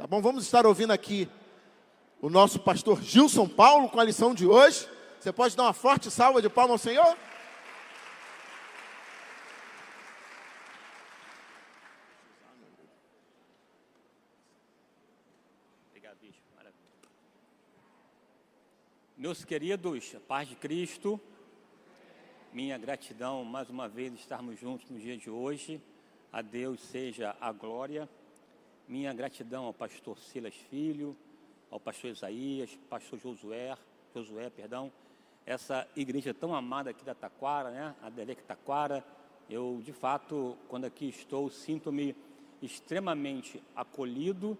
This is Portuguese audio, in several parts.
Tá bom? Vamos estar ouvindo aqui o nosso pastor Gilson Paulo com a lição de hoje. Você pode dar uma forte salva de palmas ao Senhor? Obrigado, bicho. Maravilha. Meus queridos, a paz de Cristo, minha gratidão mais uma vez de estarmos juntos no dia de hoje. A Deus seja a glória. Minha gratidão ao pastor Silas Filho, ao pastor Isaías, pastor Josué, essa igreja tão amada aqui da Taquara, né? A Delec Taquara. Eu, de fato, quando aqui estou, sinto-me extremamente acolhido,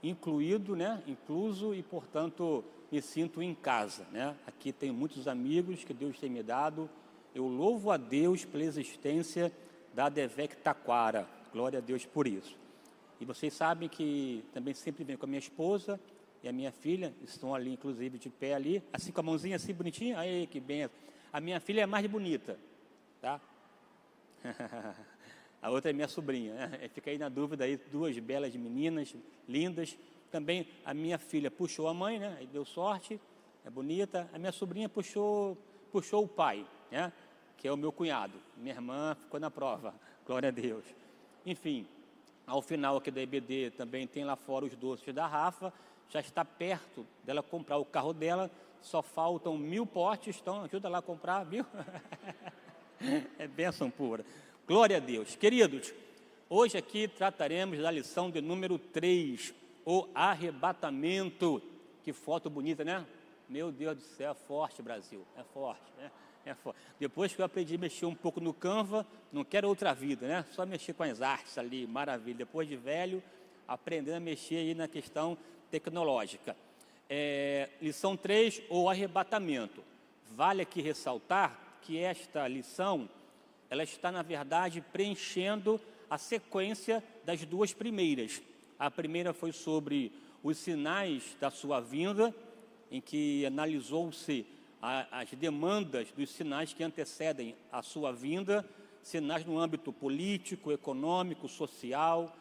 incluído, né? Incluso e, portanto, me sinto em casa, né? Aqui tenho muitos amigos que Deus tem me dado. Eu louvo a Deus pela existência da Delec Taquara. Glória a Deus por isso. E vocês sabem que também sempre venho com a minha esposa e a minha filha, estão ali, inclusive, de pé ali, assim com a mãozinha assim, bonitinha. Aí, que benção. A minha filha é mais bonita, tá? A outra é minha sobrinha, né? Fica aí na dúvida aí, duas belas meninas, lindas. Também a minha filha puxou a mãe, né? Aí deu sorte, é bonita. A minha sobrinha puxou o pai, né? Que é o meu cunhado. Minha irmã ficou na prova, glória a Deus. Enfim, ao final aqui da EBD também tem lá fora os doces da Rafa. Já está perto dela comprar o carro dela. Só faltam 1000 potes, então ajuda lá a comprar, viu? É bênção pura. Glória a Deus. Queridos, hoje aqui trataremos da lição de número 3, o arrebatamento. Que foto bonita, né? Meu Deus do céu, é forte, Brasil. É forte, né? É forte. Depois que eu aprendi a mexer um pouco no Canva, não quero outra vida, né? Só mexer com as artes ali, maravilha. Depois de velho, aprendendo a mexer aí na questão tecnológica. Lição 3, o arrebatamento. Vale aqui ressaltar que esta lição, ela está, na verdade, preenchendo a sequência das duas primeiras. A primeira foi sobre os sinais da sua vinda, em que analisou-se as demandas dos sinais que antecedem a sua vinda, sinais no âmbito político, econômico, social,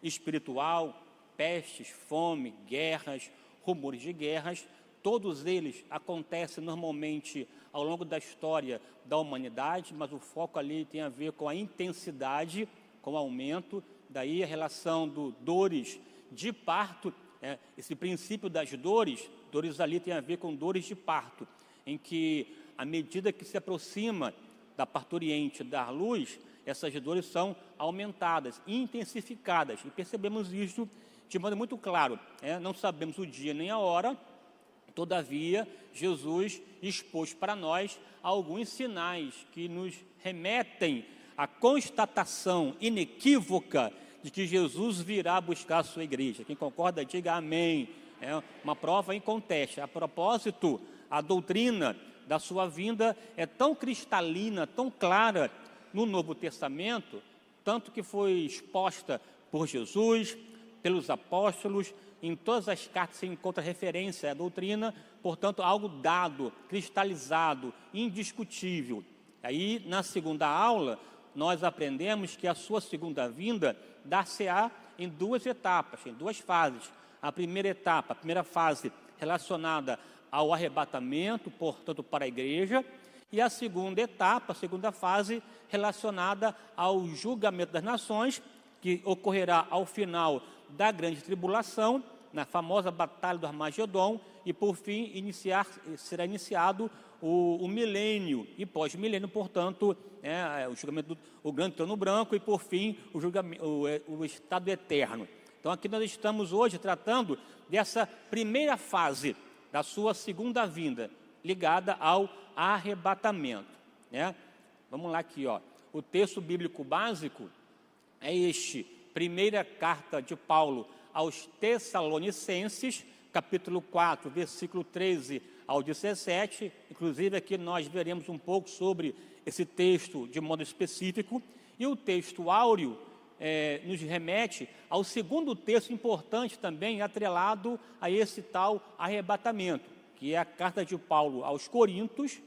espiritual, pestes, fome, guerras, rumores de guerras. Todos eles acontecem normalmente ao longo da história da humanidade, mas o foco ali tem a ver com a intensidade, com o aumento, daí a relação do dores de parto, esse princípio das dores ali tem a ver com dores de parto, em que, à medida que se aproxima da parturiente dar luz, essas dores são aumentadas, intensificadas, e percebemos isso de modo muito claro. Não sabemos o dia nem a hora, todavia, Jesus expôs para nós alguns sinais que nos remetem à constatação inequívoca de que Jesus virá buscar a sua igreja. Quem concorda, diga amém. É uma prova inconteste. A propósito, a doutrina da sua vinda é tão cristalina, tão clara no Novo Testamento, tanto que foi exposta por Jesus, pelos apóstolos, em todas as cartas se encontra referência à doutrina, portanto, algo dado, cristalizado, indiscutível. Aí, na segunda aula, nós aprendemos que a sua segunda vinda dar-se-á em duas etapas, em duas fases. A primeira etapa, a primeira fase relacionada ao arrebatamento, portanto, para a igreja, e a segunda etapa, a segunda fase, relacionada ao julgamento das nações, que ocorrerá ao final da grande tribulação, na famosa batalha do Armagedon, e por fim será iniciado o milênio, e pós-milênio, portanto, o julgamento do grande trono branco, e por fim o estado eterno. Então aqui nós estamos hoje tratando dessa primeira fase da sua segunda vinda, ligada ao arrebatamento, né? Vamos lá aqui, ó. O texto bíblico básico é este, primeira carta de Paulo aos Tessalonicenses, capítulo 4, versículo 13 ao 17, inclusive aqui nós veremos um pouco sobre esse texto de modo específico, e o texto áureo nos remete ao segundo texto importante também, atrelado a esse tal arrebatamento, que é a carta de Paulo aos Coríntios,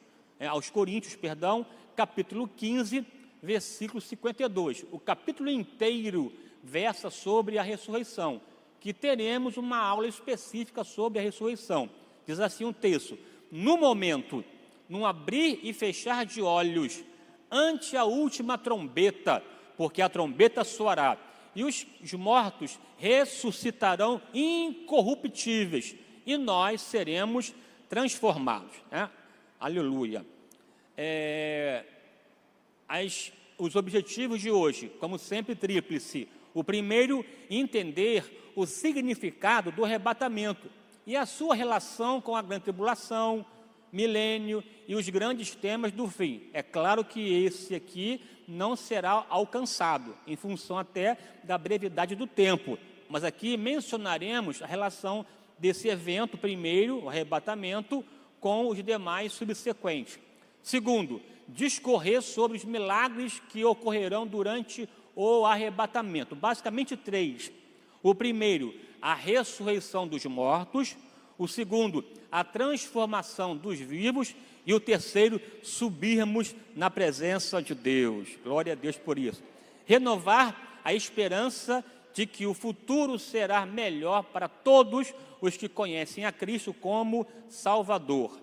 capítulo 15, versículo 52. O capítulo inteiro versa sobre a ressurreição, que teremos uma aula específica sobre a ressurreição. Diz assim um texto: no momento, num abrir e fechar de olhos, ante a última trombeta, porque a trombeta soará, e os mortos ressuscitarão incorruptíveis, e nós seremos transformados. Aleluia. Os objetivos de hoje, como sempre, tríplice. O primeiro, entender o significado do arrebatamento e a sua relação com a grande tribulação, milênio e os grandes temas do fim. É claro que esse aqui não será alcançado, em função até da brevidade do tempo, mas aqui mencionaremos a relação desse evento primeiro, o arrebatamento, com os demais subsequentes. Segundo, discorrer sobre os milagres que ocorrerão durante o arrebatamento. Basicamente 3. O primeiro, a ressurreição dos mortos. O segundo, a transformação dos vivos. E o terceiro, subirmos na presença de Deus. Glória a Deus por isso. Renovar a esperança de que o futuro será melhor para todos os que conhecem a Cristo como Salvador.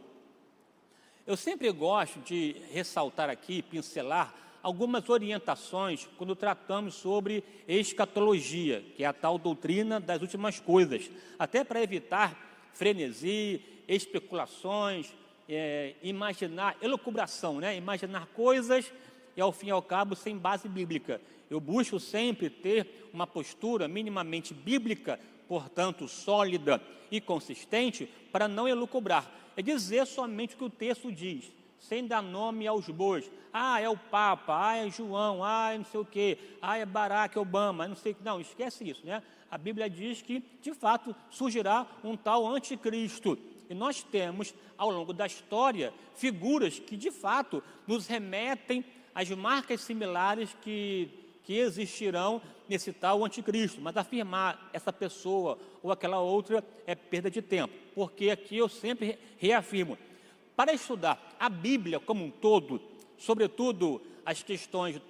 Eu sempre gosto de ressaltar aqui, pincelar, algumas orientações quando tratamos sobre escatologia, que é a tal doutrina das últimas coisas, até para evitar frenesi, especulações, elucubração, imaginar coisas e, ao fim e ao cabo, sem base bíblica. Eu busco sempre ter uma postura minimamente bíblica, portanto, sólida e consistente, para não elucubrar. É dizer somente o que o texto diz, sem dar nome aos bois. É o Papa, é João, é não sei o quê, é Barack Obama, não sei o que. Não, esquece isso, A Bíblia diz que, de fato, surgirá um tal anticristo. E nós temos, ao longo da história, figuras que, de fato, nos remetem às marcas similares que existirão nesse tal anticristo. Mas afirmar essa pessoa ou aquela outra é perda de tempo, porque aqui eu sempre reafirmo, para estudar a Bíblia como um todo, sobretudo as questões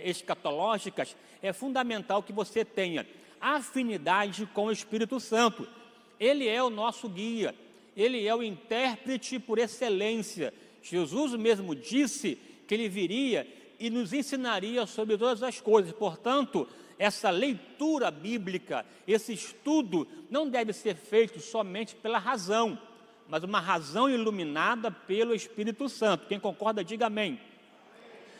escatológicas, é fundamental que você tenha afinidade com o Espírito Santo. Ele é o nosso guia, ele é o intérprete por excelência. Jesus mesmo disse que ele viria e nos ensinaria sobre todas as coisas. Portanto, essa leitura bíblica, esse estudo, não deve ser feito somente pela razão, mas uma razão iluminada pelo Espírito Santo. Quem concorda, diga amém.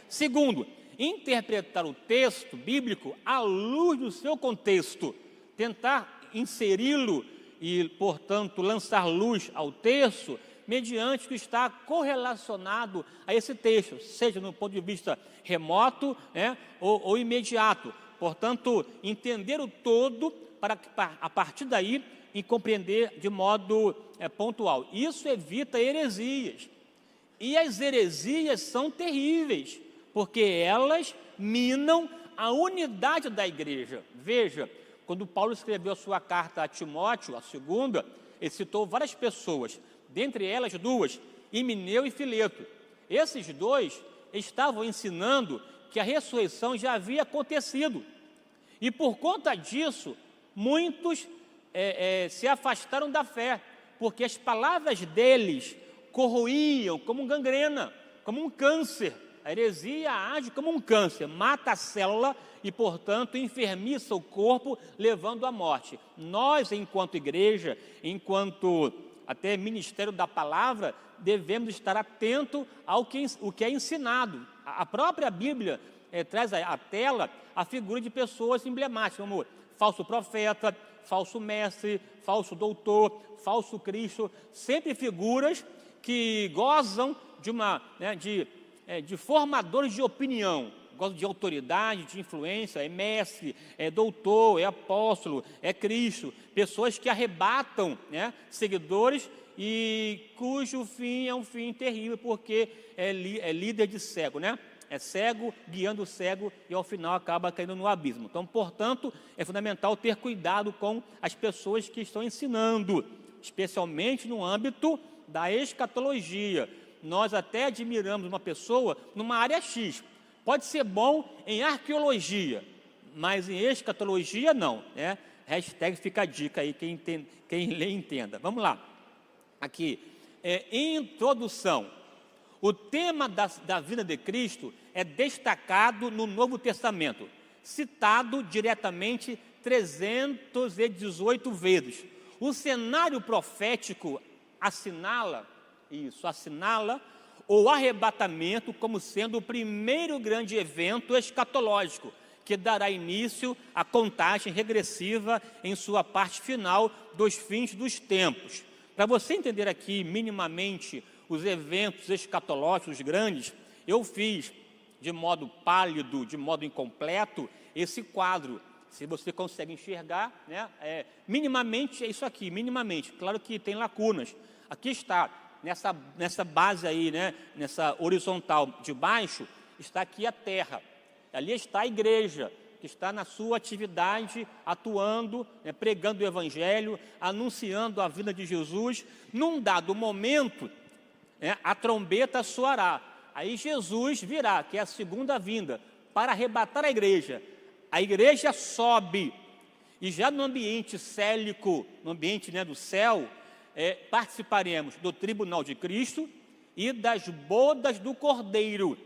Segundo, interpretar o texto bíblico à luz do seu contexto, tentar inseri-lo e, portanto, lançar luz ao texto mediante o que está correlacionado a esse texto, seja no ponto de vista remoto, ou imediato. Portanto, entender o todo para a partir daí e compreender de modo pontual. Isso evita heresias. E as heresias são terríveis, porque elas minam a unidade da igreja. Veja, quando Paulo escreveu a sua carta a Timóteo, a segunda, ele citou várias pessoas, dentre elas 2, Himeneu e Fileto. Esses 2 estavam ensinando que a ressurreição já havia acontecido. E por conta disso, muitos se afastaram da fé, porque as palavras deles corroíam como gangrena, como um câncer. A heresia age como um câncer, mata a célula e, portanto, enfermiça o corpo, levando à morte. Nós, enquanto igreja, enquanto até ministério da palavra, devemos estar atentos ao que é ensinado. A própria Bíblia traz à tela a figura de pessoas emblemáticas, como falso profeta, falso mestre, falso doutor, falso Cristo, sempre figuras que gozam de formadores de opinião, gozam de autoridade, de influência, é mestre, é doutor, é apóstolo, é Cristo, pessoas que arrebatam seguidores e cujo fim é um fim terrível, porque é líder de cego, É cego guiando o cego e ao final acaba caindo no abismo. Então, portanto, é fundamental ter cuidado com as pessoas que estão ensinando, especialmente no âmbito da escatologia. Nós até admiramos uma pessoa numa área X, pode ser bom em arqueologia, mas em escatologia não, né? Hashtag fica a dica aí, quem lê entenda. Vamos lá, aqui, introdução. O tema da vinda de Cristo é destacado no Novo Testamento, citado diretamente 318 vezes. O cenário profético assinala o arrebatamento como sendo o primeiro grande evento escatológico, que dará início à contagem regressiva em sua parte final dos fins dos tempos. Para você entender aqui minimamente os eventos escatológicos grandes, eu fiz de modo pálido, de modo incompleto, esse quadro. Se você consegue enxergar, né, minimamente é isso aqui, minimamente. Claro que tem lacunas. Aqui está, nessa base aí, né, nessa horizontal de baixo, está aqui a terra. Ali está a igreja, que está na sua atividade, atuando, né, pregando o Evangelho, anunciando a vinda de Jesus. Num dado momento, né, a trombeta soará. Aí Jesus virá, que é a segunda vinda, para arrebatar a igreja. A igreja sobe, e já no ambiente célico, no ambiente, né, do céu, participaremos do tribunal de Cristo e das bodas do Cordeiro.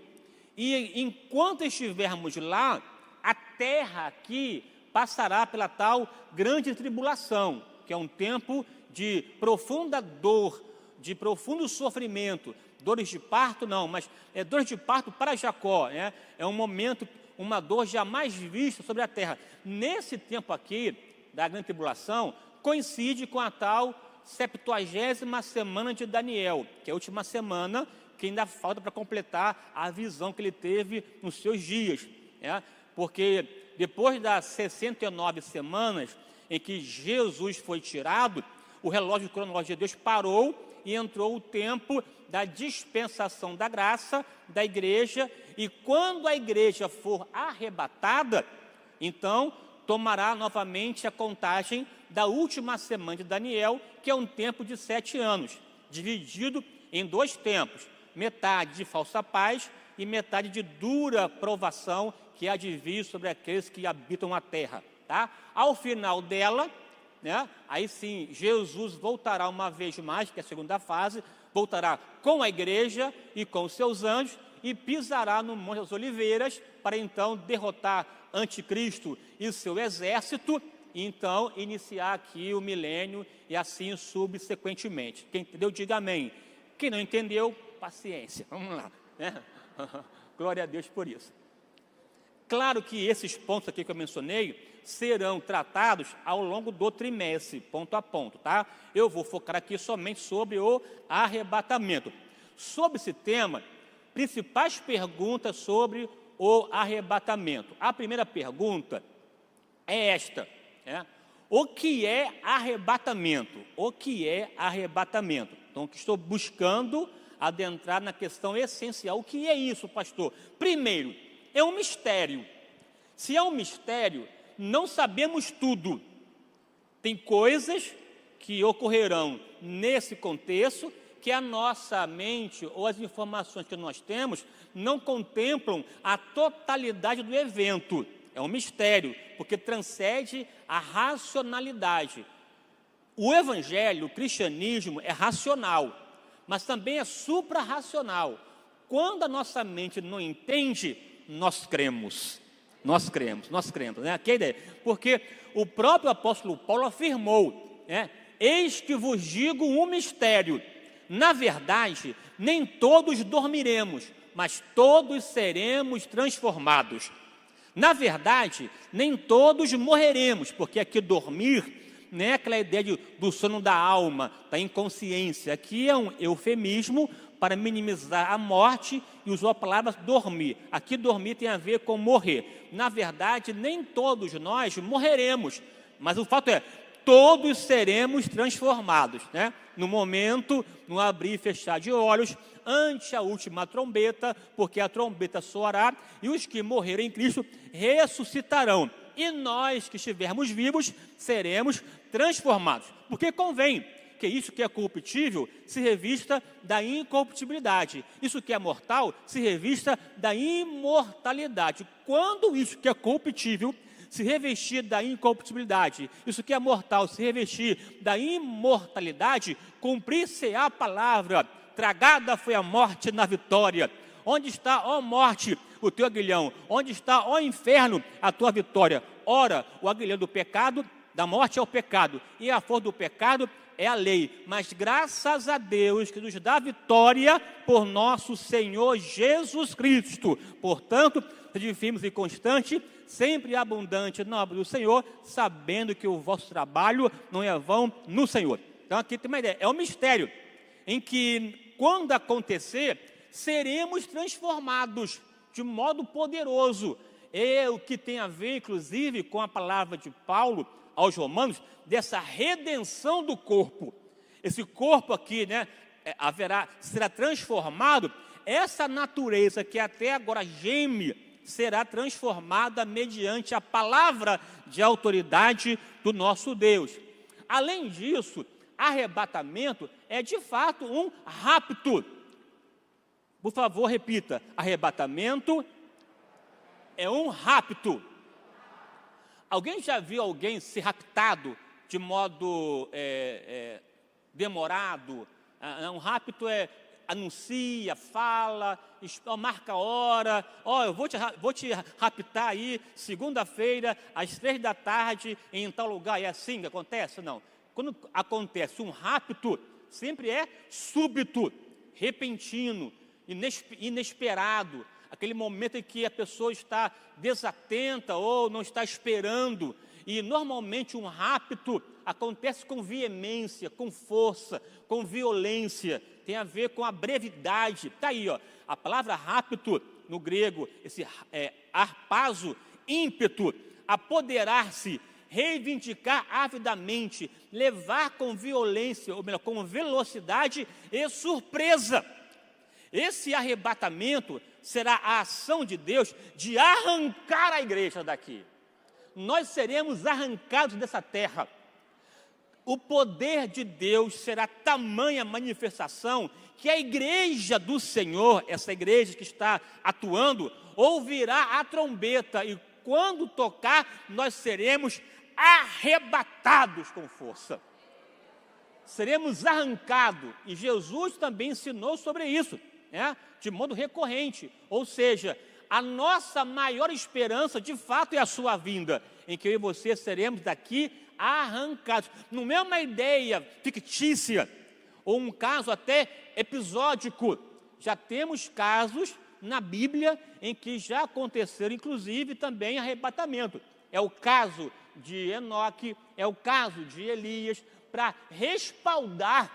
E enquanto estivermos lá, a terra aqui passará pela tal grande tribulação, que é um tempo de profunda dor, de profundo sofrimento, dores de parto não, mas dores de parto para Jacó, né? É um momento, uma dor jamais vista sobre a terra. Nesse tempo aqui, da grande tribulação, coincide com a tal 70ª semana de Daniel, que é a última semana que ainda falta para completar a visão que ele teve nos seus dias, né? Porque depois das 69 semanas em que Jesus foi tirado, o relógio cronológico de Deus parou e entrou o tempo da dispensação da graça da igreja, e quando a igreja for arrebatada, então tomará novamente a contagem da última semana de Daniel, que é um tempo de 7 anos, dividido em 2 tempos, metade de falsa paz e metade de dura provação que há de vir sobre aqueles que habitam a terra, tá? Ao final dela, né, aí sim, Jesus voltará uma vez mais, que é a segunda fase, voltará com a igreja e com os seus anjos e pisará no Monte das Oliveiras para então derrotar Anticristo e seu exército, e então iniciar aqui o milênio e assim subsequentemente. Quem entendeu, diga amém. Quem não entendeu, paciência. Vamos lá, né? Glória a Deus por isso. Claro que esses pontos aqui que eu mencionei serão tratados ao longo do trimestre, ponto a ponto, tá? Eu vou focar aqui somente sobre o arrebatamento. Sobre esse tema, principais perguntas sobre o arrebatamento. A primeira pergunta é esta, né? O que é arrebatamento? O que é arrebatamento? Então, estou buscando adentrar na questão essencial. O que é isso, pastor? Primeiro, é um mistério. Se é um mistério, não sabemos tudo. Tem coisas que ocorrerão nesse contexto que a nossa mente ou as informações que nós temos não contemplam a totalidade do evento. É um mistério, porque transcende a racionalidade. O evangelho, o cristianismo é racional, mas também é suprarracional. Quando a nossa mente não entende, nós cremos, né? Que ideia? Porque o próprio apóstolo Paulo afirmou, né? Eis que vos digo um mistério, na verdade, nem todos dormiremos, mas todos seremos transformados. Na verdade, nem todos morreremos, porque aqui dormir não é aquela ideia do sono da alma, da inconsciência. Aqui é um eufemismo para minimizar a morte e usou a palavra dormir. Aqui dormir tem a ver com morrer. Na verdade, nem todos nós morreremos, mas o fato é, todos seremos transformados, né? No momento, no abrir e fechar de olhos, ante a última trombeta, porque a trombeta soará e os que morreram em Cristo ressuscitarão. E nós que estivermos vivos seremos transformados. Porque convém que isso que é corruptível se revista da incorruptibilidade. Isso que é mortal se revista da imortalidade. Quando isso que é corruptível se revestir da incorruptibilidade. Isso que é mortal, se revestir da imortalidade, cumprir-se a palavra. Tragada foi a morte na vitória. Onde está, ó morte, o teu aguilhão? Onde está, ó inferno, a tua vitória? Ora, o aguilhão do pecado, da morte é o pecado, e a força do pecado é a lei. Mas graças a Deus que nos dá vitória por nosso Senhor Jesus Cristo. Portanto, sede firmes e constantes, sempre abundante na obra do Senhor, sabendo que o vosso trabalho não é vão no Senhor. Então aqui tem uma ideia, é um mistério em que quando acontecer, seremos transformados de modo poderoso. É o que tem a ver, inclusive, com a palavra de Paulo aos Romanos, dessa redenção do corpo. Esse corpo aqui, né, será transformado. Essa natureza que até agora geme, será transformada mediante a palavra de autoridade do nosso Deus. Além disso, arrebatamento é de fato um rapto. Por favor, repita: arrebatamento é um rapto. Alguém já viu alguém ser raptado de modo demorado? Um rapto anuncia, fala, marca a hora. Eu vou te raptar aí segunda-feira às 3 da tarde em tal lugar. É assim que acontece? Não. Quando acontece um rapto, sempre é súbito, repentino, inesperado, aquele momento em que a pessoa está desatenta ou não está esperando. E normalmente um rapto acontece com veemência, com força, com violência, tem a ver com a brevidade. Está aí, a palavra rapto no grego, esse harpazo, ímpeto, apoderar-se, reivindicar avidamente, levar com violência, ou melhor, com velocidade e surpresa. Esse arrebatamento será a ação de Deus de arrancar a igreja daqui. Nós seremos arrancados dessa terra. O poder de Deus será tamanha manifestação que a igreja do Senhor, essa igreja que está atuando, ouvirá a trombeta e quando tocar, nós seremos arrebatados com força. Seremos arrancados, e Jesus também ensinou sobre isso, de modo recorrente. Ou seja, a nossa maior esperança, de fato, é a sua vinda, em que eu e você seremos daqui arrancados. Não é uma ideia fictícia, ou um caso até episódico. Já temos casos na Bíblia em que já aconteceram, inclusive, também arrebatamento. É o caso de Enoque, é o caso de Elias, para respaldar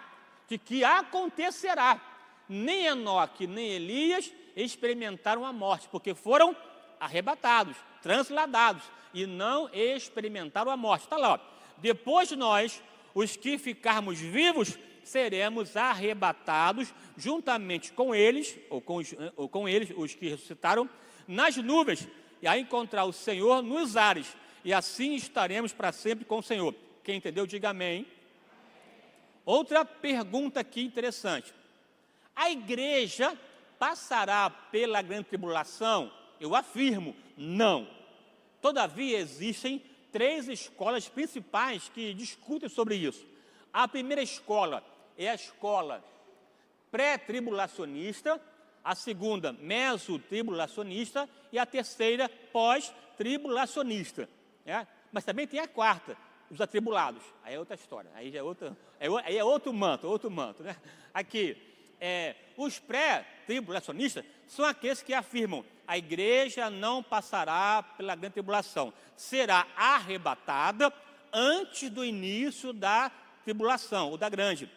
de que acontecerá. Nem Enoque, nem Elias experimentaram a morte, porque foram arrebatados, transladados, e não experimentaram a morte. Está lá, depois nós, os que ficarmos vivos, seremos arrebatados juntamente com eles, ou com eles, os que ressuscitaram, nas nuvens, e a encontrar o Senhor nos ares, e assim estaremos para sempre com o Senhor. Quem entendeu, diga amém. Outra pergunta aqui interessante. A igreja passará pela grande tribulação? Eu afirmo, não. Todavia, existem 3 escolas principais que discutem sobre isso. A primeira escola é a escola pré-tribulacionista, a segunda mesotribulacionista e a terceira pós-tribulacionista. Mas também tem a quarta, os atribulados. Aí é outra história, aí é outro manto, né? Aqui, os pré-tribulacionistas são aqueles que afirmam: a igreja não passará pela grande tribulação, será arrebatada antes do início da tribulação, ou da grande.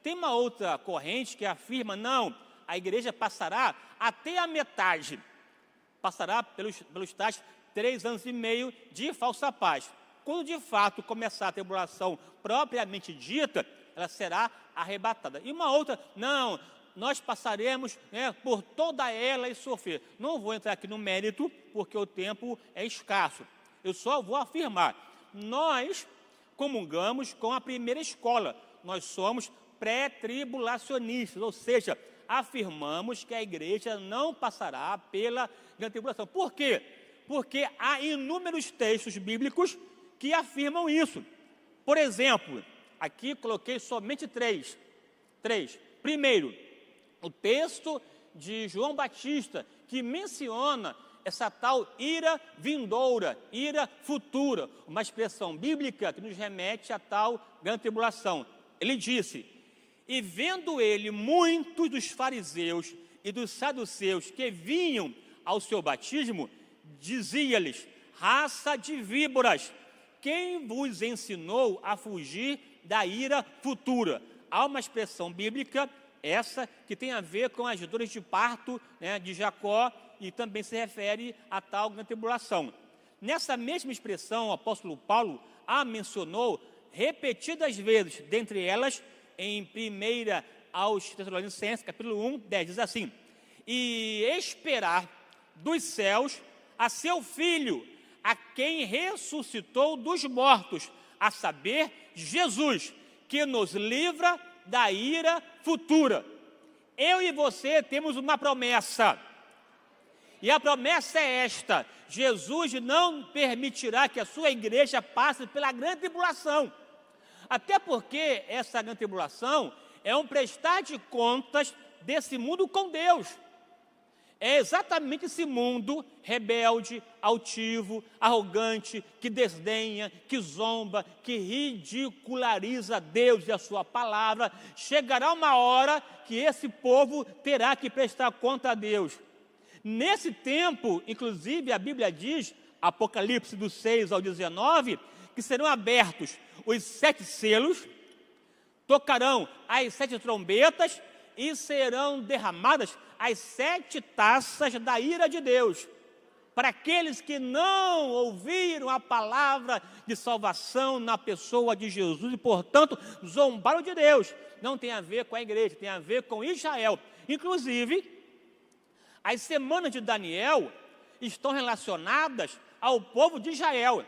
Tem uma outra corrente que afirma: não, a igreja passará até a metade, passará pelos tais 3 anos e meio de falsa paz. Quando de fato começar a tribulação propriamente dita, ela será arrebatada. E uma outra, não, nós passaremos por toda ela e sofrer. Não vou entrar aqui no mérito, porque o tempo é escasso. Eu só vou afirmar, nós comungamos com a primeira escola. Nós somos pré-tribulacionistas, ou seja, afirmamos que a igreja não passará pela grande tribulação. Por quê? Porque há inúmeros textos bíblicos que afirmam isso. Por exemplo, aqui coloquei somente três. Primeiro, o texto de João Batista, que menciona essa tal ira vindoura, ira futura, uma expressão bíblica que nos remete à tal grande tribulação. Ele disse: e vendo ele muitos dos fariseus e dos saduceus que vinham ao seu batismo, dizia-lhes: raça de víboras, quem vos ensinou a fugir da ira futura? Há uma expressão bíblica, essa, que tem a ver com as dores de parto, né, de Jacó, e também se refere a tal grande tribulação. Nessa mesma expressão, o apóstolo Paulo a mencionou repetidas vezes, dentre elas, em 1 aos Tessalonicenses, capítulo 1, 10, diz assim: e esperar dos céus a seu Filho, a quem ressuscitou dos mortos, a saber, Jesus, que nos livra da ira futura. Eu e você temos uma promessa, e a promessa é esta: Jesus não permitirá que a sua igreja passe pela grande tribulação, até porque essa grande tribulação é um prestar de contas desse mundo com Deus. É exatamente esse mundo rebelde, altivo, arrogante, que desdenha, que zomba, que ridiculariza Deus e a sua palavra. Chegará uma hora que esse povo terá que prestar conta a Deus. Nesse tempo, inclusive, a Bíblia diz, Apocalipse do 6 ao 19, que serão abertos os 7 selos, tocarão as 7 trombetas e serão derramadas as 7 taças da ira de Deus, para aqueles que não ouviram a palavra de salvação na pessoa de Jesus e, portanto, zombaram de Deus. Não tem a ver com a igreja, tem a ver com Israel. Inclusive, as semanas de Daniel estão relacionadas ao povo de Israel.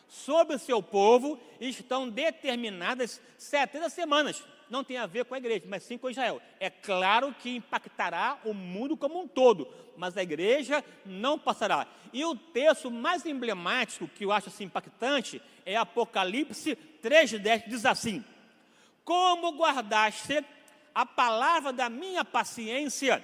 Sobre o seu povo estão determinadas 70 semanas. Não tem a ver com a igreja, mas sim com Israel. É claro que impactará o mundo como um todo, mas a igreja não passará. E o texto mais emblemático, que eu acho assim impactante, é Apocalipse 3,10, que diz assim: como guardaste a palavra da minha paciência,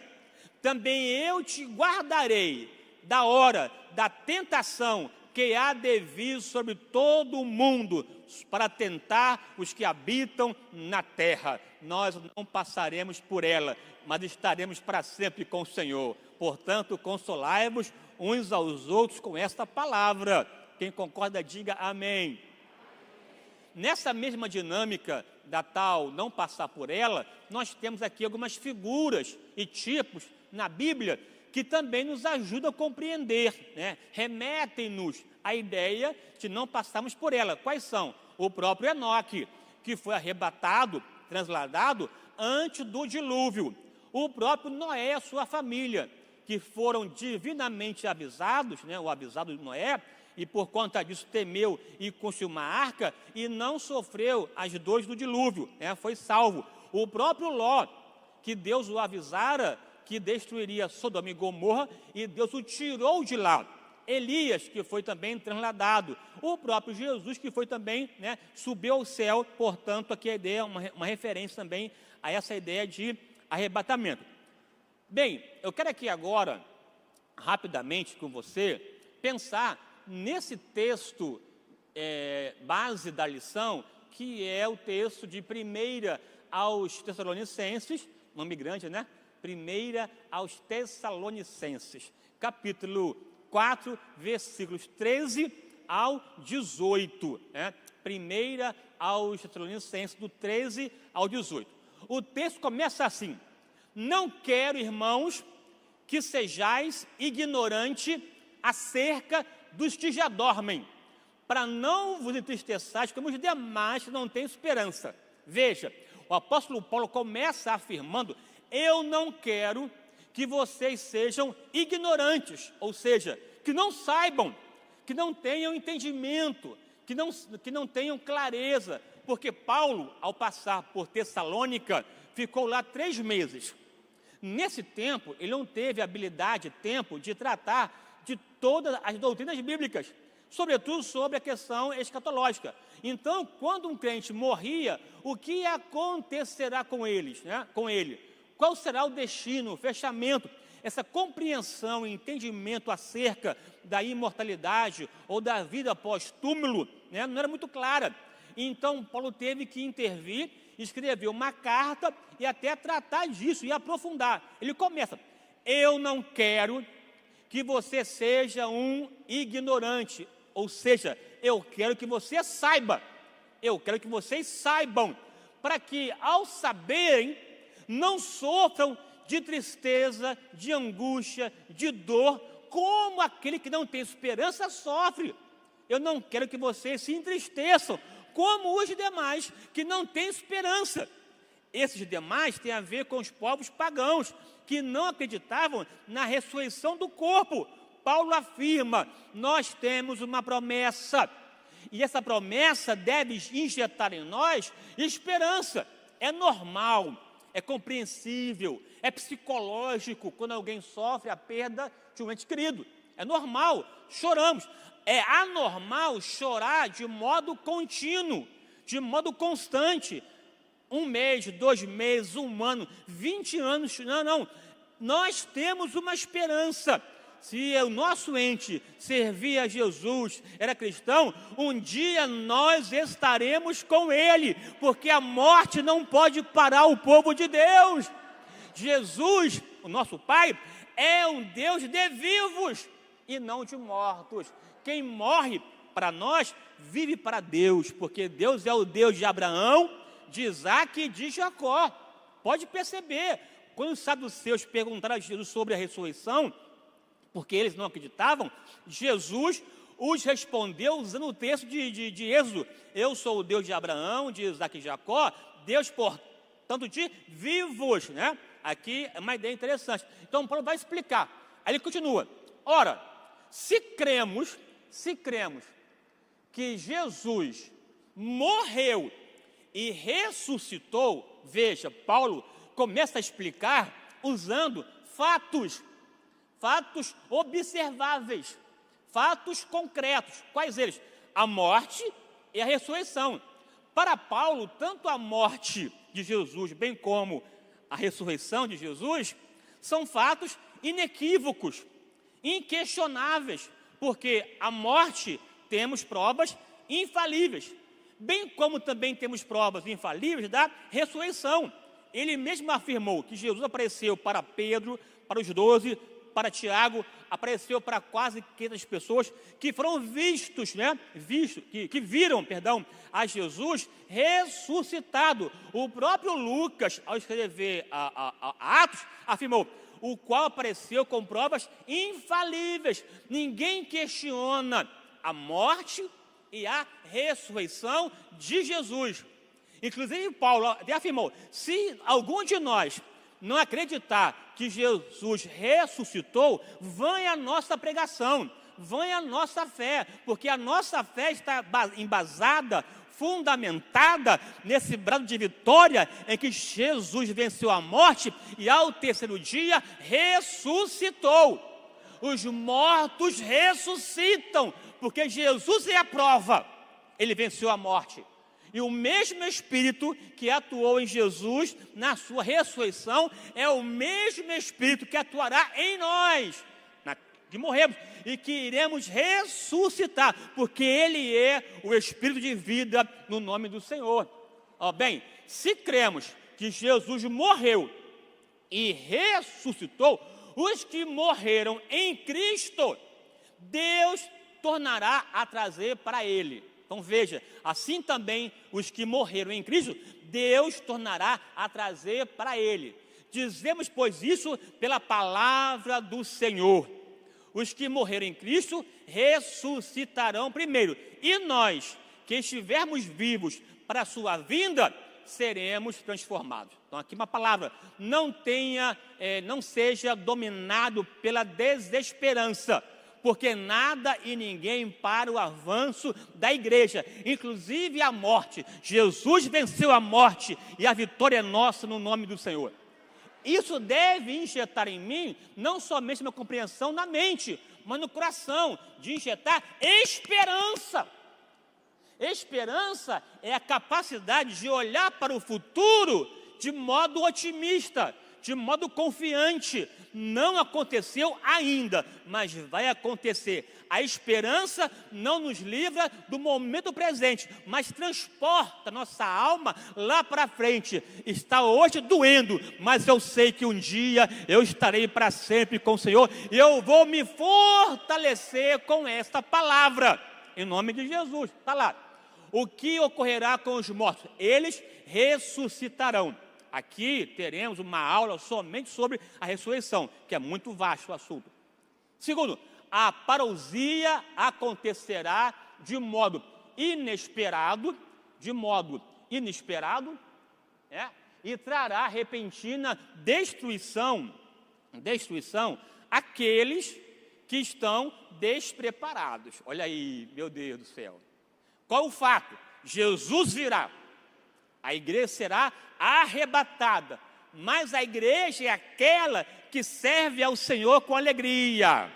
também eu te guardarei da hora da tentação que há de vir sobre todo o mundo, para tentar os que habitam na terra. Nós não passaremos por ela, mas estaremos para sempre com o Senhor. Portanto, consolai-vos uns aos outros com esta palavra. Quem concorda, diga amém. Nessa mesma dinâmica da tal não passar por ela, nós temos aqui algumas figuras e tipos na Bíblia que também nos ajudam a compreender, né? Remetem-nos à ideia de não passarmos por ela. Quais são? O próprio Enoque, que foi arrebatado, transladado antes do dilúvio. O próprio Noé e a sua família, que foram divinamente avisados, né? O avisado de Noé, e por conta disso temeu e construiu uma arca e não sofreu as dores do dilúvio, né? Foi salvo. O próprio Ló, que Deus o avisara que destruiria Sodoma e Gomorra, e Deus o tirou de lá. Elias, que foi também transladado. O próprio Jesus, que foi também, né, subiu ao céu. Portanto, aqui a ideia é uma referência também a essa ideia de arrebatamento. Bem, eu quero aqui agora, rapidamente com você, pensar nesse texto base da lição, que é o texto de 1 aos Tessalonicenses, nome grande, né? 1 aos Tessalonicenses, capítulo 4, versículos 13 ao 18. 1 aos Tessalonicenses, do 13 ao 18. O texto começa assim: não quero, irmãos, que sejais ignorantes acerca dos que já dormem, para não vos entristeçais como os demais que não têm esperança. Veja, o apóstolo Paulo começa afirmando: eu não quero que vocês sejam ignorantes, ou seja, que não saibam, que não tenham entendimento, que não tenham clareza, porque Paulo, ao passar por Tessalônica, ficou lá 3 meses. Nesse tempo, ele não teve habilidade, tempo de tratar de todas as doutrinas bíblicas, sobretudo sobre a questão escatológica. Então, quando um crente morria, o que acontecerá com eles, né? Com ele? Qual será o destino, o fechamento? Essa compreensão e entendimento acerca da imortalidade ou da vida pós-túmulo, né, não era muito clara. Então, Paulo teve que intervir, escrever uma carta e até tratar disso e aprofundar. Ele começa: eu não quero que você seja um ignorante, ou seja, eu quero que você saiba, eu quero que vocês saibam, para que ao saberem, não sofram de tristeza, de angústia, de dor, como aquele que não tem esperança sofre. Eu não quero que vocês se entristeçam, como os demais que não têm esperança. Esses demais têm a ver com os povos pagãos, que não acreditavam na ressurreição do corpo. Paulo afirma: nós temos uma promessa, e essa promessa deve injetar em nós esperança. É normal, é compreensível, é psicológico quando alguém sofre a perda de um ente querido. É normal, choramos. É anormal chorar de modo contínuo, de modo constante. 1 mês, 2 meses, 1 ano, 20 anos, não. Nós temos uma esperança. Se o nosso ente servia a Jesus, era cristão, um dia nós estaremos com Ele, porque a morte não pode parar o povo de Deus. Jesus, o nosso Pai, é um Deus de vivos e não de mortos. Quem morre para nós, vive para Deus, porque Deus é o Deus de Abraão, de Isaac e de Jacó. Pode perceber, quando os saduceus perguntaram a Jesus sobre a ressurreição, porque eles não acreditavam, Jesus os respondeu usando o texto de Êxodo: eu sou o Deus de Abraão, de Isaac e Jacó, Deus, portanto, de vivos, né? Aqui é uma ideia interessante. Então, Paulo vai explicar. Aí ele continua: ora, se cremos que Jesus morreu e ressuscitou, veja, Paulo começa a explicar usando fatos observáveis, fatos concretos. Quais eles? A morte e a ressurreição. Para Paulo, tanto a morte de Jesus, bem como a ressurreição de Jesus, são fatos inequívocos, inquestionáveis, porque a morte temos provas infalíveis, bem como também temos provas infalíveis da ressurreição. Ele mesmo afirmou que Jesus apareceu para Pedro, para os 12, para Tiago, apareceu para quase 500 pessoas que foram que viram a Jesus ressuscitado. O próprio Lucas, ao escrever a Atos, afirmou: o qual apareceu com provas infalíveis. Ninguém questiona a morte e a ressurreição de Jesus. Inclusive, Paulo até afirmou: se algum de nós não acreditar que Jesus ressuscitou, vã a nossa pregação, vã a nossa fé, porque a nossa fé está embasada, fundamentada nesse brado de vitória em que Jesus venceu a morte e ao terceiro dia ressuscitou. Os mortos ressuscitam, porque Jesus é a prova, ele venceu a morte. E o mesmo Espírito que atuou em Jesus na sua ressurreição é o mesmo Espírito que atuará em nós, que morremos e que iremos ressuscitar, porque Ele é o Espírito de vida no nome do Senhor. Bem, se cremos que Jesus morreu e ressuscitou, os que morreram em Cristo, Deus tornará a trazer para Ele. Então veja, assim também os que morreram em Cristo, Deus tornará a trazer para Ele. Dizemos, pois, isso pela palavra do Senhor. Os que morreram em Cristo ressuscitarão primeiro, e nós, que estivermos vivos para a sua vinda, seremos transformados. Então aqui uma palavra: não seja dominado pela desesperança, porque nada e ninguém para o avanço da igreja, inclusive a morte. Jesus venceu a morte e a vitória é nossa no nome do Senhor. Isso deve injetar em mim não somente uma compreensão na mente, mas no coração, de injetar esperança. Esperança é a capacidade de olhar para o futuro de modo otimista, de modo confiante. Não aconteceu ainda, mas vai acontecer. A esperança não nos livra do momento presente, mas transporta nossa alma lá para frente. Está hoje doendo, mas eu sei que um dia eu estarei para sempre com o Senhor e eu vou me fortalecer com esta palavra, em nome de Jesus. Está lá. O que ocorrerá com os mortos? Eles ressuscitarão. Aqui teremos uma aula somente sobre a ressurreição, que é muito vasto o assunto. Segundo, a parousia acontecerá de modo inesperado, e trará repentina destruição àqueles que estão despreparados. Olha aí, meu Deus do céu. Qual o fato? Jesus virá. A igreja será arrebatada, mas a igreja é aquela que serve ao Senhor com alegria,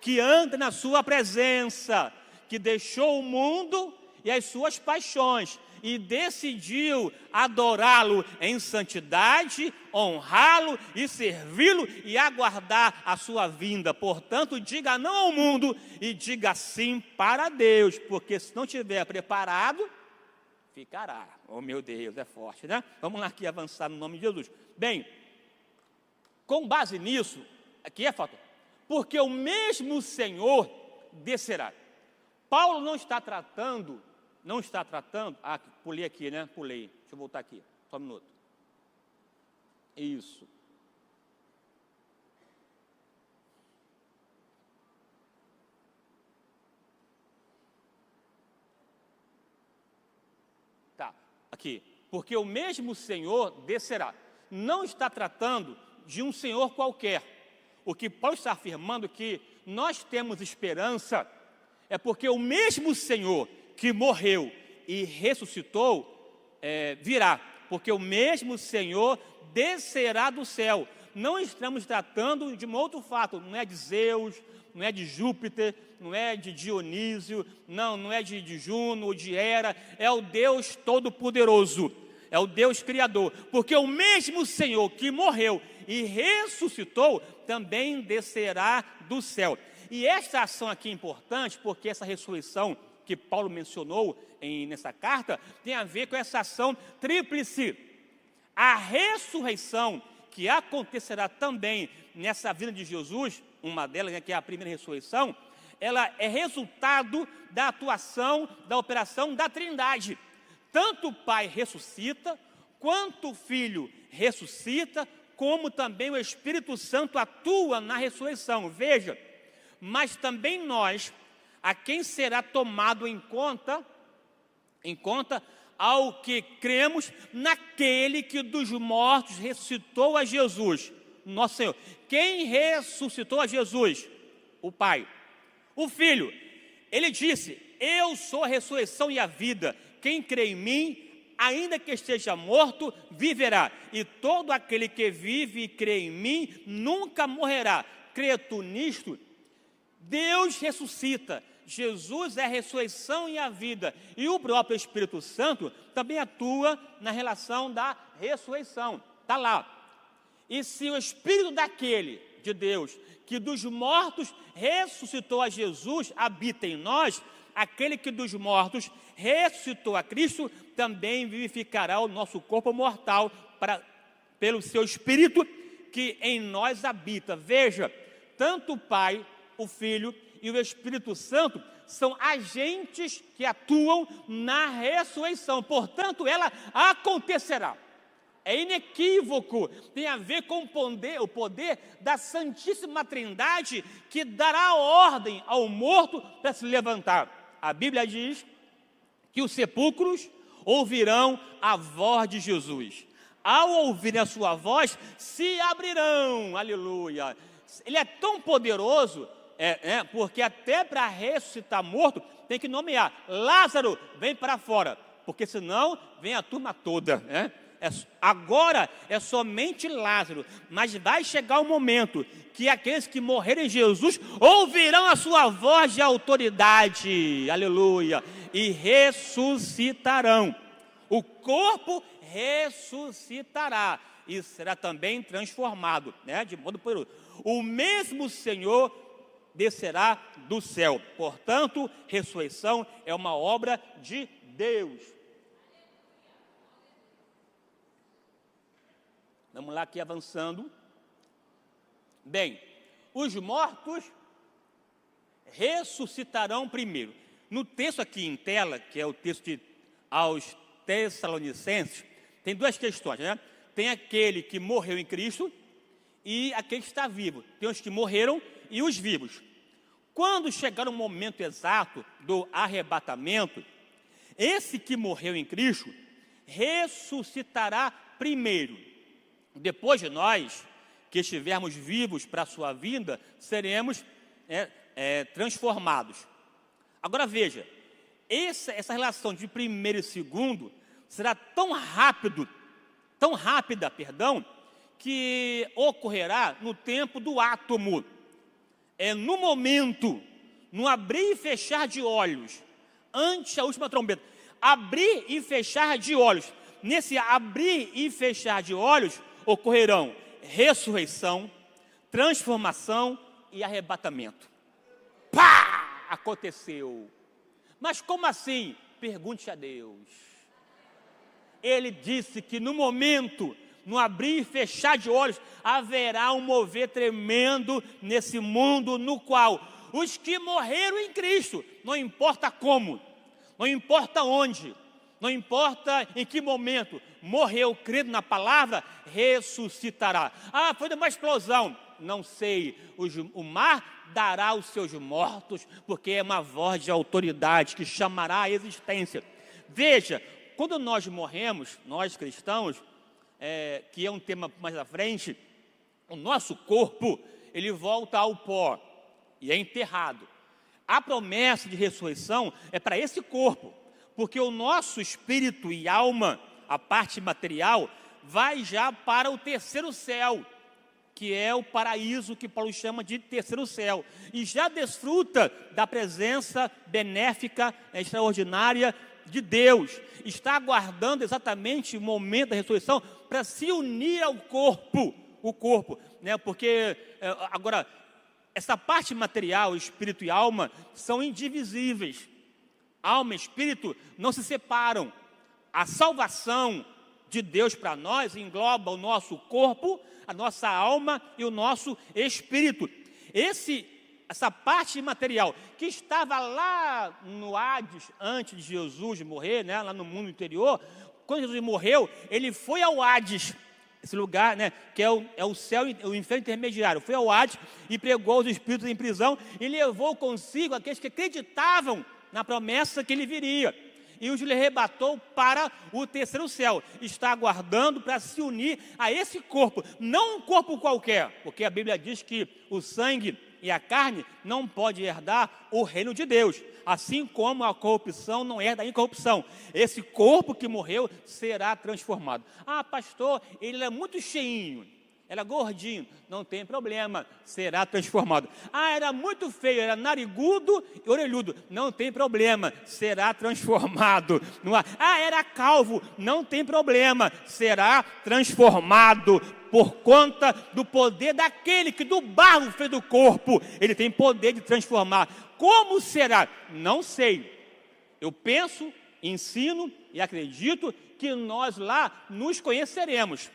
que anda na sua presença, que deixou o mundo e as suas paixões e decidiu adorá-lo em santidade, honrá-lo e servi-lo e aguardar a sua vinda. Portanto, diga não ao mundo e diga sim para Deus, porque se não estiver preparado, ficará. Oh, meu Deus, é forte, né? Vamos lá aqui avançar no nome de Jesus. Bem, com base nisso, aqui é fato, porque o mesmo Senhor descerá. Paulo não está tratando, pulei aqui, né? Pulei, deixa eu voltar aqui, só um minuto. Isso. Aqui, porque o mesmo Senhor descerá. Não está tratando de um Senhor qualquer. O que Paulo está afirmando que nós temos esperança é porque o mesmo Senhor que morreu e ressuscitou virá. Porque o mesmo Senhor descerá do céu. Não estamos tratando de um outro fato, não é de Zeus, não é de Júpiter, não é de Dionísio, não é de Juno ou de Hera, é o Deus Todo-Poderoso, é o Deus Criador, porque o mesmo Senhor que morreu e ressuscitou, também descerá do céu. E esta ação aqui é importante, porque essa ressurreição que Paulo mencionou nessa carta, tem a ver com essa ação tríplice. A ressurreição que acontecerá também nessa vida de Jesus, uma delas, que é a primeira ressurreição, ela é resultado da atuação, da operação da Trindade. Tanto o Pai ressuscita, quanto o Filho ressuscita, como também o Espírito Santo atua na ressurreição. Veja, mas também nós, a quem será tomado em conta ao que cremos naquele que dos mortos ressuscitou a Jesus, nosso Senhor. Quem ressuscitou a Jesus? O Pai. O Filho, ele disse, eu sou a ressurreição e a vida, quem crê em mim, ainda que esteja morto, viverá, e todo aquele que vive e crê em mim, nunca morrerá. Crê tu nisto? Deus ressuscita, Jesus é a ressurreição e a vida, e o próprio Espírito Santo também atua na relação da ressurreição, está lá. E se o Espírito daquele, de Deus, que dos mortos ressuscitou a Jesus, habita em nós, aquele que dos mortos ressuscitou a Cristo, também vivificará o nosso corpo mortal pelo seu Espírito que em nós habita. Veja, tanto o Pai, o Filho e o Espírito Santo são agentes que atuam na ressurreição, portanto ela acontecerá. É inequívoco, tem a ver com o poder da Santíssima Trindade que dará ordem ao morto para se levantar. A Bíblia diz que os sepulcros ouvirão a voz de Jesus. Ao ouvirem a sua voz, se abrirão. Aleluia. Ele é tão poderoso, porque até para ressuscitar morto tem que nomear. Lázaro, vem para fora, porque senão vem a turma toda, Agora é somente Lázaro, mas vai chegar o momento que aqueles que morrerem em Jesus ouvirão a sua voz de autoridade, aleluia, e ressuscitarão. O corpo ressuscitará e será também transformado, né, de modo poderoso. O mesmo Senhor descerá do céu. Portanto, ressurreição é uma obra de Deus. Vamos lá aqui avançando. Bem, os mortos ressuscitarão primeiro. No texto aqui em tela, que é o texto de aos Tessalonicenses, tem duas questões, né? Tem aquele que morreu em Cristo e aquele que está vivo. Tem os que morreram e os vivos. Quando chegar o momento exato do arrebatamento, esse que morreu em Cristo ressuscitará primeiro. Depois de nós, que estivermos vivos para a sua vinda, seremos transformados. Agora veja, essa relação de primeiro e segundo será tão rápida, que ocorrerá no tempo do átomo. No momento, no abrir e fechar de olhos, antes da última trombeta. Abrir e fechar de olhos. Nesse abrir e fechar de olhos, ocorrerão ressurreição, transformação e arrebatamento. Pá! Aconteceu. Mas como assim? Pergunte a Deus. Ele disse que no momento, no abrir e fechar de olhos, haverá um mover tremendo nesse mundo no qual os que morreram em Cristo, não importa como, não importa onde, não importa em que momento, morreu crendo na palavra, ressuscitará. Ah, foi uma explosão. Não sei, o mar dará os seus mortos, porque é uma voz de autoridade que chamará a existência. Veja, quando nós morremos, nós cristãos, que é um tema mais à frente, o nosso corpo, ele volta ao pó e é enterrado. A promessa de ressurreição é para esse corpo, porque o nosso espírito e alma, a parte material, vai já para o terceiro céu, que é o paraíso que Paulo chama de terceiro céu, e já desfruta da presença benéfica, extraordinária de Deus. Está aguardando exatamente o momento da ressurreição para se unir ao corpo, né? Porque agora essa parte material, espírito e alma, são indivisíveis. Alma e espírito não se separam. A salvação de Deus para nós engloba o nosso corpo, a nossa alma e o nosso espírito. Essa parte material que estava lá no Hades antes de Jesus morrer, né, lá no mundo interior, quando Jesus morreu, ele foi ao Hades, esse lugar, né, que é o céu, o inferno intermediário, foi ao Hades e pregou os espíritos em prisão e levou consigo aqueles que acreditavam na promessa que ele viria, e os arrebatou para o terceiro céu. Está aguardando para se unir a esse corpo, não um corpo qualquer, porque a Bíblia diz que o sangue e a carne não pode herdar o reino de Deus, assim como a corrupção não herda a incorrupção. Esse corpo que morreu será transformado. Ah, pastor, ele é muito cheinho, era gordinho, não tem problema, será transformado. Ah, era muito feio, era narigudo e orelhudo, não tem problema, será transformado. Ah, era calvo, não tem problema, será transformado. Por conta do poder daquele que do barro fez do corpo, ele tem poder de transformar. Como será? Não sei. Eu penso, ensino e acredito que nós lá nos conheceremos.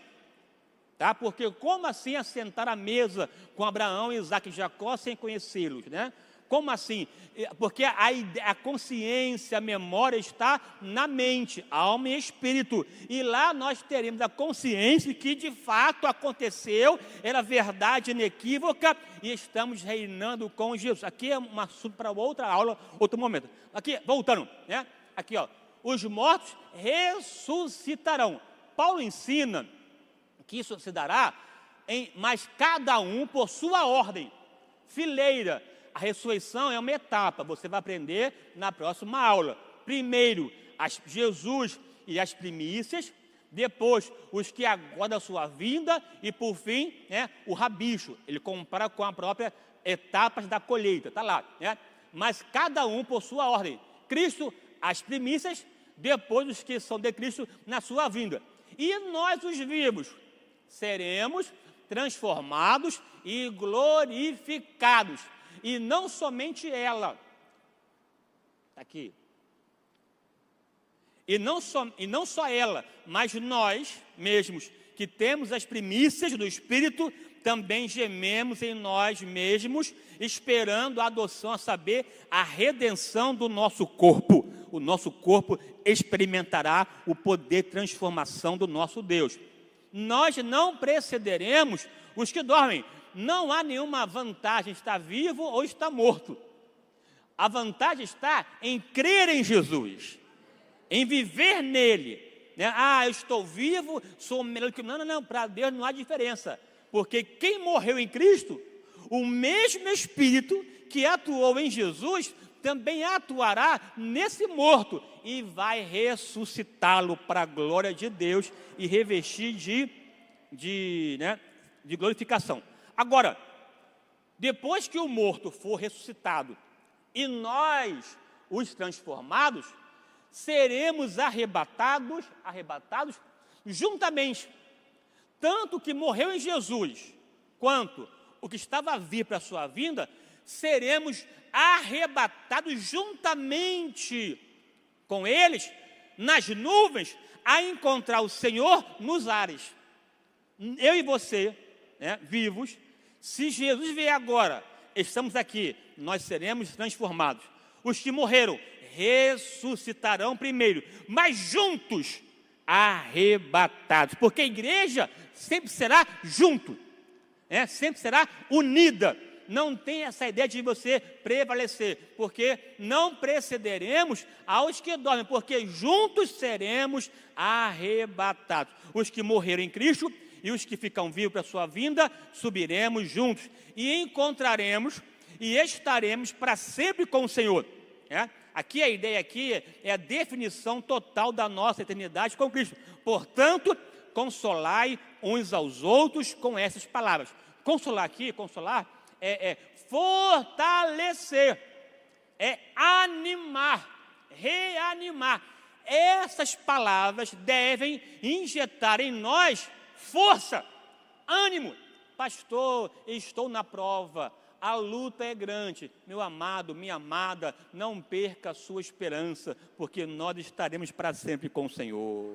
Tá? Porque como assim assentar à mesa com Abraão, Isaque e Jacó sem conhecê-los, né? Como assim? Porque a consciência, a memória está na mente, alma e espírito. E lá nós teremos a consciência que de fato aconteceu, era verdade inequívoca e estamos reinando com Jesus. Aqui é um assunto para outra aula, outro momento. Aqui, voltando, né? Aqui, ó, os mortos ressuscitarão. Paulo ensina que isso se dará, mas cada um por sua ordem, fileira. A ressurreição é uma etapa, você vai aprender na próxima aula. Primeiro, Jesus e as primícias, depois os que aguardam a sua vinda e, por fim, né, o rabicho. Ele compara com a própria etapas da colheita, está lá, né? Mas cada um por sua ordem. Cristo, as primícias, depois os que são de Cristo na sua vinda. E nós, os vivos, seremos transformados e glorificados. E não somente ela. Está aqui. E não só ela, mas nós mesmos, que temos as primícias do Espírito, também gememos em nós mesmos, esperando a adoção, a saber, a redenção do nosso corpo. O nosso corpo experimentará o poder de transformação do nosso Deus. Nós não precederemos os que dormem. Não há nenhuma vantagem estar vivo ou estar morto. A vantagem está em crer em Jesus, em viver nele, né? Eu estou vivo, sou melhor que... Não, para Deus não há diferença, porque quem morreu em Cristo, o mesmo Espírito que atuou em Jesus, também atuará nesse morto, e vai ressuscitá-lo para a glória de Deus, e revestir de glorificação. Agora, depois que o morto for ressuscitado, e nós, os transformados, seremos arrebatados juntamente. Tanto que morreu em Jesus, quanto o que estava a vir para a sua vinda, seremos arrebatados juntamente com eles, nas nuvens, a encontrar o Senhor nos ares. Eu e você, né, vivos, se Jesus vier agora, estamos aqui, nós seremos transformados. Os que morreram ressuscitarão primeiro, mas juntos arrebatados, porque a igreja sempre será junto, sempre será unida. Não tem essa ideia de você prevalecer, porque não precederemos aos que dormem, porque juntos seremos arrebatados. Os que morreram em Cristo e os que ficam vivos para a sua vinda, subiremos juntos e encontraremos e estaremos para sempre com o Senhor. Aqui a ideia aqui é a definição total da nossa eternidade com Cristo. Portanto, consolai uns aos outros com essas palavras. Consolar é fortalecer, é animar, reanimar. Essas palavras devem injetar em nós força, ânimo. Pastor, estou na prova, a luta é grande. Meu amado, minha amada, não perca a sua esperança, porque nós estaremos para sempre com o Senhor.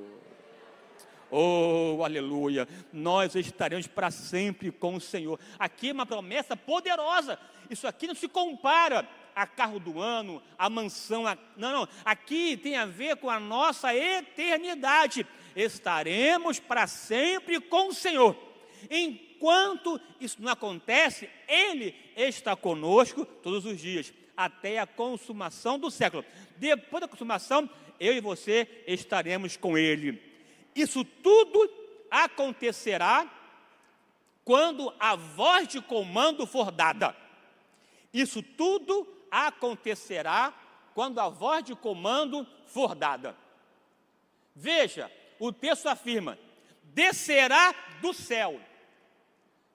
Oh, aleluia, nós estaremos para sempre com o Senhor. Aqui é uma promessa poderosa. Isso aqui não se compara a carro do ano, a mansão, não, aqui tem a ver com a nossa eternidade. Estaremos para sempre com o Senhor. Enquanto isso não acontece, Ele está conosco todos os dias, até a consumação do século. Depois da consumação, eu e você estaremos com Ele. Isso tudo acontecerá quando a voz de comando for dada. Isso tudo acontecerá quando a voz de comando for dada. Veja, o texto afirma: descerá do céu.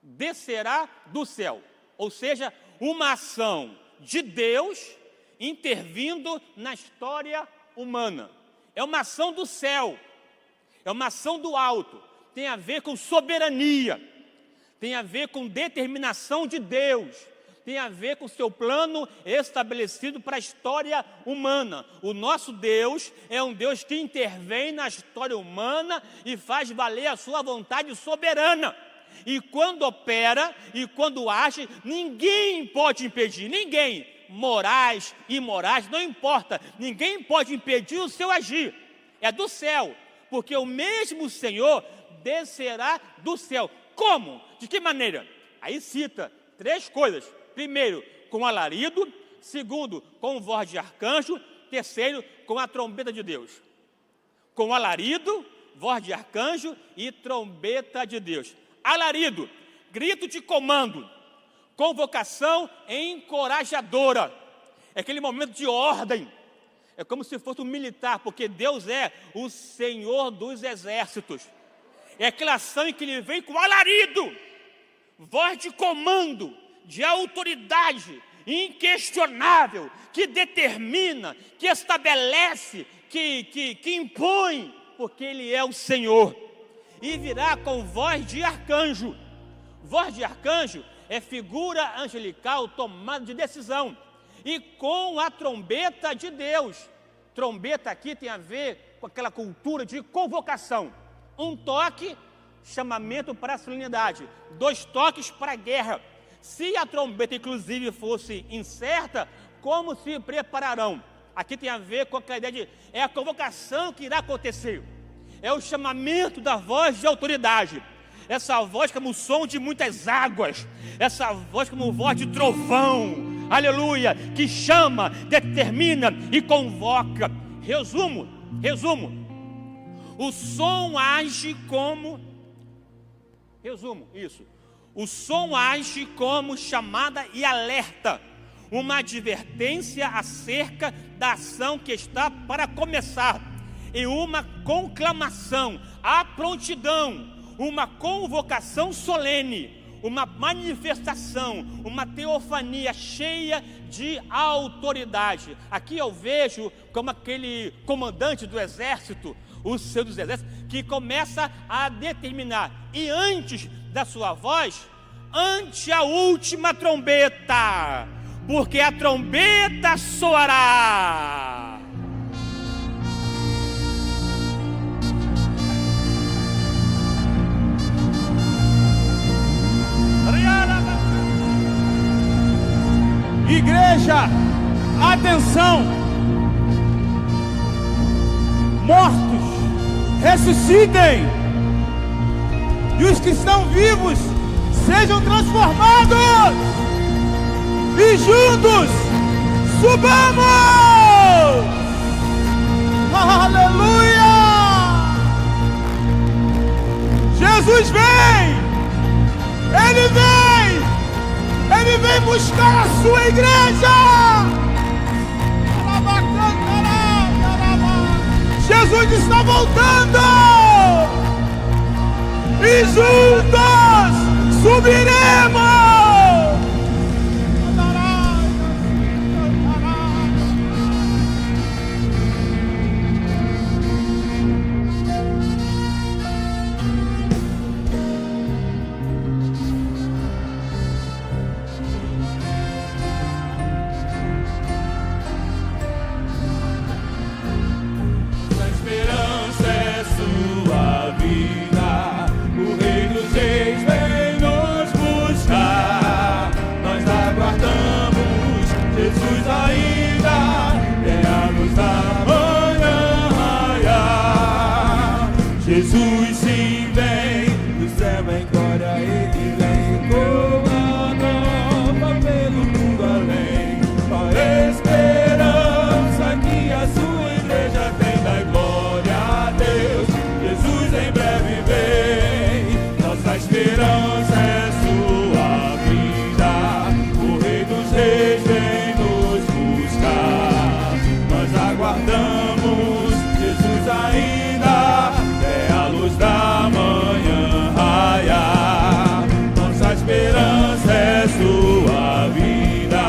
Descerá do céu. Ou seja, uma ação de Deus intervindo na história humana. É uma ação do céu. É uma ação do alto, tem a ver com soberania, tem a ver com determinação de Deus, tem a ver com o seu plano estabelecido para a história humana. O nosso Deus é um Deus que intervém na história humana e faz valer a sua vontade soberana. E quando opera e quando age, ninguém pode impedir, ninguém, morais, imorais, não importa, ninguém pode impedir o seu agir, é do céu. Porque o mesmo Senhor descerá do céu. Como? De que maneira? Aí cita 3 coisas. Primeiro, com alarido. Segundo, com voz de arcanjo. Terceiro, com a trombeta de Deus. Com alarido, voz de arcanjo e trombeta de Deus. Alarido, grito de comando. Convocação encorajadora. É aquele momento de ordem. É como se fosse um militar, porque Deus é o Senhor dos exércitos. É aquela ação em que Ele vem com alarido, voz de comando, de autoridade inquestionável, que determina, que estabelece, que impõe, porque Ele é o Senhor. E virá com voz de arcanjo. Voz de arcanjo é figura angelical tomada de decisão. E com a trombeta de Deus. Trombeta aqui tem a ver com aquela cultura de convocação. Um toque, chamamento para a solenidade. 2 toques para a guerra. Se a trombeta, inclusive, fosse incerta, como se prepararão? Aqui tem a ver com aquela ideia de... é a convocação que irá acontecer. É o chamamento da voz de autoridade. Essa voz como o som de muitas águas. Essa voz como voz de trovão. Aleluia, que chama, determina e convoca. Resumo, o som age como, o som age como chamada e alerta, uma advertência acerca da ação que está para começar, e uma conclamação, a prontidão, uma convocação solene, uma manifestação, uma teofania cheia de autoridade. Aqui eu vejo como aquele comandante do exército, o Senhor dos exércitos, que começa a determinar, e antes da sua voz, ante a última trombeta, porque a trombeta soará. Igreja, atenção! Mortos, ressuscitem! E os que estão vivos sejam transformados! E juntos subamos! Aleluia! Jesus vem! Ele vem! Ele vem buscar a sua igreja! Jesus está voltando! E juntos subiremos! Jesus sim vem, do céu em glória ele vem, comandando pelo mundo além. A esperança que a sua igreja tem, dá glória a Deus. Jesus em breve vem, nossa esperança é sua vida. O Rei dos Reis vem nos buscar, nós aguardamos Jesus ainda. Da manhã raiar, nossa esperança é sua vida.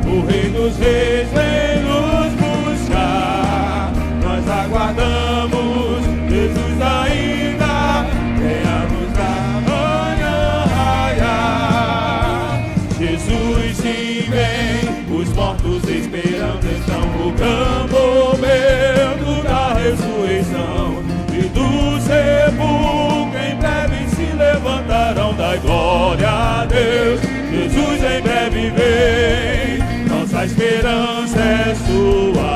O Rei dos Reis vem nos buscar, nós aguardamos Jesus ainda. Vem a luz da manhã raiar, Jesus sim vem. Os mortos esperando estão rogando o momento da ressurreição. E do sepulcro em breve se levantarão, da glória a Deus. Jesus em breve vem, nossa esperança é sua